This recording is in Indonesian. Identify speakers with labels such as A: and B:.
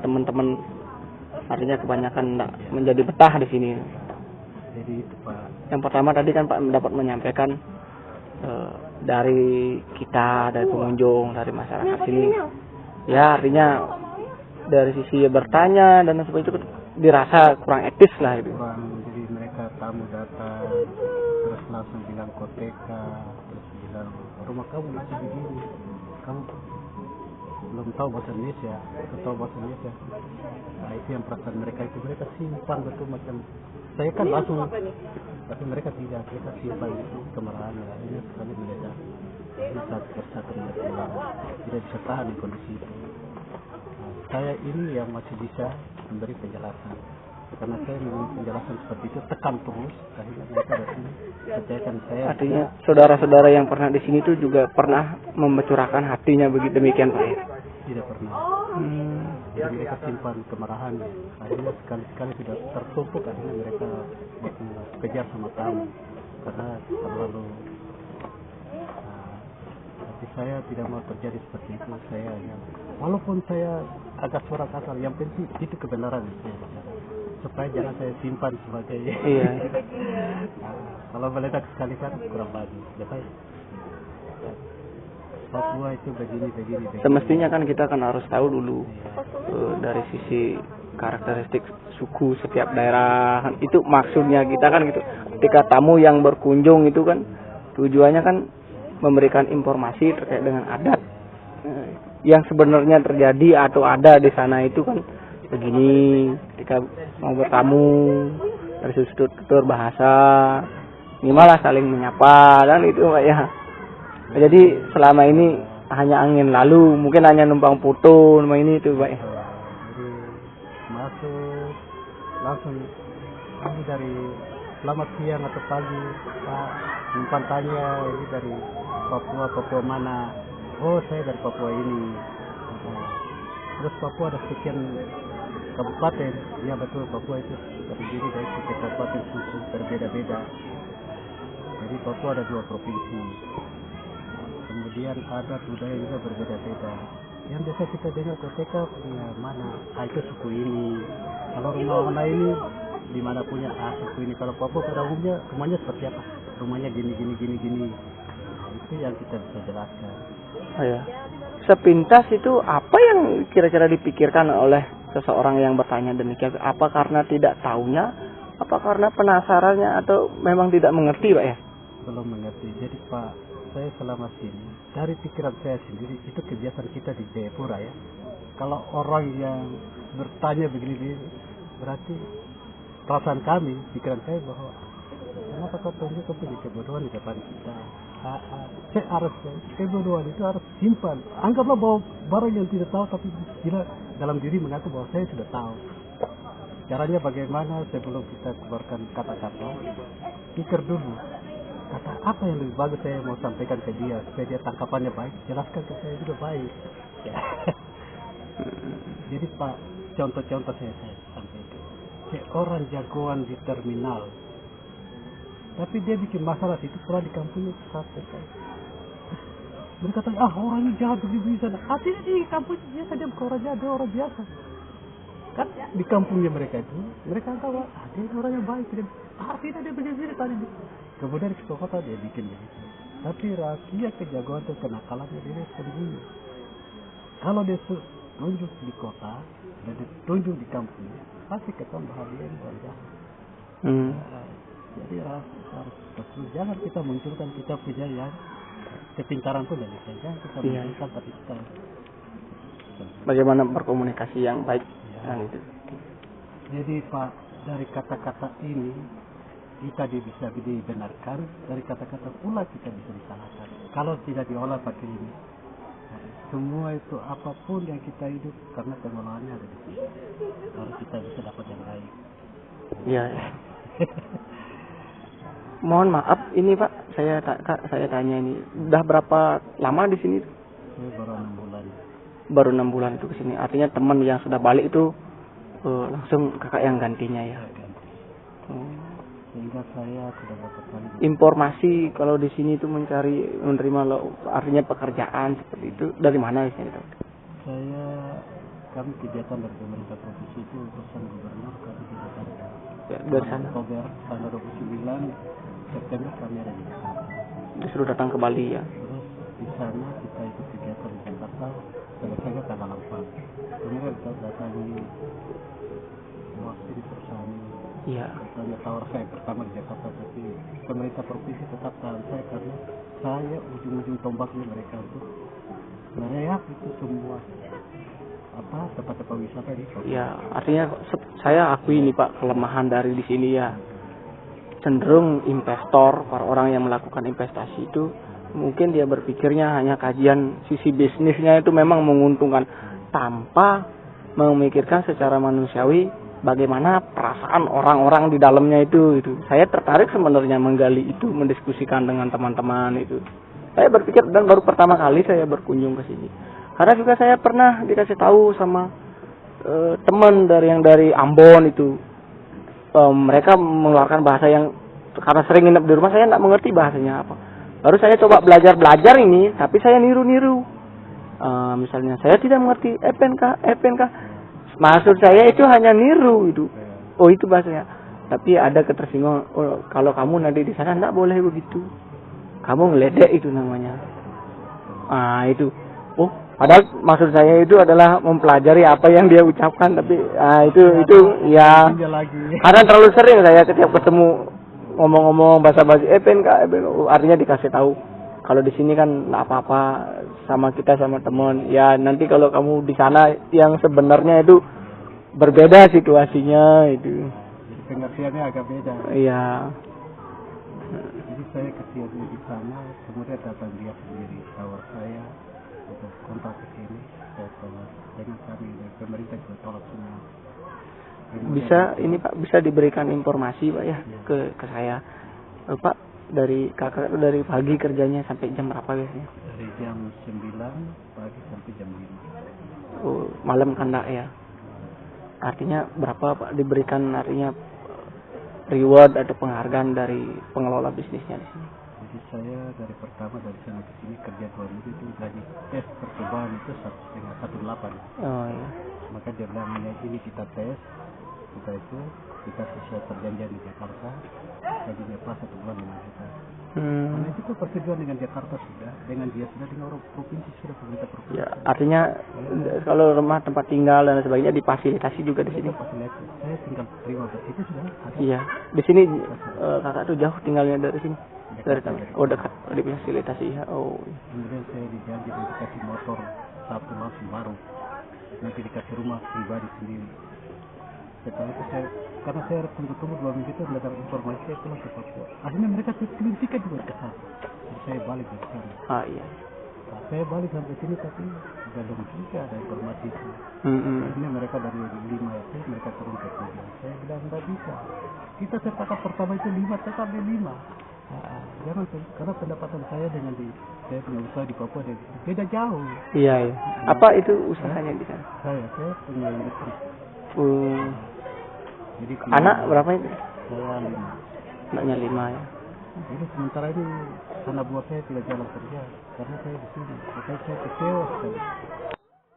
A: teman-teman artinya kebanyakan tidak menjadi betah di sini?
B: Jadi itu Pak.
A: Yang pertama tadi kan Pak dapat menyampaikan dari kita, dari pengunjung, dari masyarakat sini, ya artinya dari sisi bertanya dan seperti itu dirasa kurang etis lah itu.
B: Jadi mereka tamu datang terus langsung bilang koteka, terus bilang rumah kamu masih begini, kamu belum tahu bahasa Indonesia, tahu bahasa Indonesia. Nah itu yang perasaan mereka itu, mereka simpan betul macam saya kan langsung, tapi mereka tidak, mereka simpan itu kemarahan. Akhirnya sekali melihat ini satu persatu mereka tidak bisa tahan di kondisi itu. Nah, saya ini yang masih bisa memberi penjelasan, karena saya memberi penjelasan seperti itu tekan terus, akhirnya mereka datang percayakan saya.
A: Artinya saudara-saudara yang pernah di sini tuh juga pernah membecurahkan hatinya begitu demikian Pak?
B: Tidak pernah. Jadi mereka simpan kemarahan. Akhirnya sekali-sekali sudah tertumpuk, akhirnya mereka kejar sama tamu karena terlalu. Tapi saya tidak mau terjadi seperti itu. Saya walaupun saya agak suara kasar, yang penting itu kebenaran supaya jangan saya simpan sebagai.
A: Iya.
B: Kalau meledak sekali kan kurang bagus. Jadi Papua itu begini.
A: Semestinya kan kita kan harus tahu dulu dari sisi karakteristik suku setiap daerah. Itu maksudnya kita kan gitu. Ketika tamu yang berkunjung itu kan tujuannya kan memberikan informasi terkait dengan adat yang sebenarnya terjadi atau ada di sana itu kan begini. Ketika mau bertamu dari sudut tutur bahasa, minimal saling menyapa dan itu Pak ya. Jadi selama ini hanya angin lalu, mungkin hanya numpang foto, ini itu Pak.
B: Jadi masuk langsung ini dari selamat siang atau pagi Pak, numpang tanya ini dari Papua mana? Oh saya dari Papua ini. Terus Papua ada sekian kabupaten, ya betul Papua itu terdiri dari sekian kabupaten suku berbeda-beda. Jadi Papua ada 2 provinsi. Kemudian adat budaya juga berbeda-beda. Yang biasa kita dengar koteka punya mana? Itu suku ini. Kalau rumah mana ini, di mana punya suku ini. Kalau Papua pada umumnya rumahnya seperti apa? Rumahnya gini. Itu yang kita bisa jelaskan.
A: Oh ya. Sepintas itu apa yang kira-kira dipikirkan oleh seseorang yang bertanya demikian? Apa karena tidak tahunya? Apa karena penasarannya? Atau memang tidak mengerti Pak ya?
B: Belum mengerti. Jadi Pak, saya selama sini dari pikiran saya sendiri itu kebiasaan kita di Jayapura ya. Kalau orang yang bertanya begini berarti perasaan kami, pikiran saya bahwa kenapa kau tunjuk kebodohan di depan kita? Saya harus kebodohan itu harus simpan. Anggaplah bahwa barang yang tidak tahu tapi bila dalam diri mengaku bahwa saya sudah tahu. Caranya bagaimana sebelum kita keluarkan kata-kata, pikir dulu. Kata apa yang lebih bagus saya mau sampaikan ke dia supaya dia tangkapannya baik, jelaskan ke saya juga baik. Jadi Pak, contoh-contoh saya sampaikan. Seorang jagoan di terminal, tapi dia bikin masalah situ pula di kampungnya sampai. Mereka kata, orang ini jahat begini sana. Artinya di kampung biasa dia bukan orang jahat, dia orang biasa. Kan di kampungnya mereka itu, mereka tahu, dia orang yang baik. Tidak dia begini tadi. Kemudian ke kota dia bikin begitu. Tapi rahasia kejagoan itu kenakalannya dia sembunyi. Kalau dia tunjuk di kota dan ditunjuk di kampungnya, pasti ketemu bahwa dia orang jahat. Jadi harus jangan kita munculkan kita punya yang kepintaran pun dari saya. Jangan kita munculkan tapi kita.
A: Bagaimana berkomunikasi yang baik? Itu.
B: Jadi Pak, dari kata-kata ini kita bisa dibenarkan, dari kata-kata pula kita bisa disalahkan. Kalau tidak diolah pakai ini, semua itu apapun yang kita hidup karena pengolahannya ada di sini. Harus kita bisa dapat yang baik.
A: Iya. Mohon maaf ini Pak, saya tanya ini, udah berapa lama di sini?
B: Saya baru 6 bulan.
A: Baru 6 bulan itu ke sini. Artinya teman yang sudah balik itu langsung kakak yang gantinya ya.
B: Sehingga saya sudah dapat kali.
A: Informasi kalau di sini itu menerima artinya pekerjaan seperti itu dari mana sih?
B: Saya kami kegiatan dari pemerintah provinsi itu urusan gubernur kami di Jakarta.
A: Ya, dari sana.
B: Oktober tanggal 29 September kami ada di Jakarta.
A: Disuruh datang ke Bali ya.
B: Terus di sana kita ikut kegiatan di Jakarta selesainya tanggal 4. Kemudian kita datangi waktu di perusahaan ini.
A: Iya.
B: Katanya tawar saya pertama di Jakarta, tapi pemerintah provinsi tetap tahan saya karena saya ujung-ujung tombaknya mereka untuk mereak itu semua tempat-tempat wisata di Papua.
A: Ya, artinya saya akui ini Pak, kelemahan dari di sini ya. Cenderung investor, para orang yang melakukan investasi itu mungkin dia berpikirnya hanya kajian sisi bisnisnya itu memang menguntungkan tanpa memikirkan secara manusiawi bagaimana perasaan orang-orang di dalamnya itu. Saya tertarik sebenarnya menggali itu, mendiskusikan dengan teman-teman itu. Saya berpikir, dan baru pertama kali saya berkunjung ke sini. Karena juga saya pernah dikasih tahu sama teman dari Ambon itu. Mereka mengeluarkan bahasa yang karena sering nginep di rumah saya tidak mengerti bahasanya apa. Baru saya coba belajar ini, tapi saya niru-niru. Misalnya saya tidak mengerti FNK. Maksud saya itu hanya niru itu. Oh itu bahasanya. Tapi ada ketersinggungan. Oh, kalau kamu nanti di sana tidak boleh begitu. Kamu ngeledek itu namanya. Itu. Oh, padahal maksud saya itu adalah mempelajari apa yang dia ucapkan, tapi itu ya. Karena terlalu sering saya setiap ketemu ngomong-ngomong bahasa-bahasa FNK, artinya dikasih tahu. Kalau di sini kan nggak apa-apa sama kita sama teman. Ya nanti kalau kamu di sana yang sebenarnya itu berbeda situasinya itu.
B: Jadi pengertiannya agak beda.
A: Iya.
B: Jadi saya kesiannya di sana, kemudian datang dia sendiri tawar saya untuk kontak ke sini. Saya tolak dengan kami dari pemerintah juga tolak semua.
A: Bisa ini Pak, bisa diberikan informasi Pak ya ke saya. Pak, dari kakak dari pagi kerjanya sampai jam berapa biasanya?
B: Dari jam 9 pagi sampai jam 5.
A: Oh, malam kan enggak ya? Artinya berapa Pak diberikan artinya reward atau penghargaan dari pengelola bisnisnya di sini?
B: Jadi saya dari pertama dari sana ke sini kerja 2 minggu itu gaji tes percobaan itu 1,18.
A: Oh iya.
B: Maka dia bilang ini kita tes, kita sesuai perjanjian di Jakarta, gajinya pas 1 bulan 5 juta. Karena itu tuh persetujuan dengan Jakarta sudah, dengan dia sudah, dengan orang provinsi sudah, pemerintah provinsi. Ya,
A: artinya kalau rumah tempat tinggal dan sebagainya difasilitasi juga di sini.
B: Saya tinggal terima itu sudah.
A: Iya, di sini kakak tuh jauh tinggalnya dari sini. Dari kami. Oh dekat, difasilitasi ya. Oh.
B: Kemudian saya dijanji dikasih motor Sabtu langsung baru, nanti dikasih rumah pribadi sendiri. Setelah itu karena saya harus tunggu 2 minggu itu belajar informasi, saya pulang ke Papua. Akhirnya mereka kirim tiket juga ke sana. Jadi saya balik dari sana.
A: Iya.
B: Nah, saya balik sampai sini tapi belum juga ada informasi itu. Akhirnya mereka dari 5 itu mereka turun ke 7. Saya bilang tidak bisa. Kita tertangkap pertama itu 5, tetap di 5. Jangan, karena pendapatan saya dengan saya punya usaha di Papua beda jauh.
A: Iya. Apa itu usahanya di sana?
B: Saya punya industri. Jadi
A: anak berapa itu?
B: Saya 5.
A: Anaknya 5 ya.
B: Jadi sementara ini anak buah saya tidak jalan kerja karena saya di sini. Makanya saya kecewa sekali.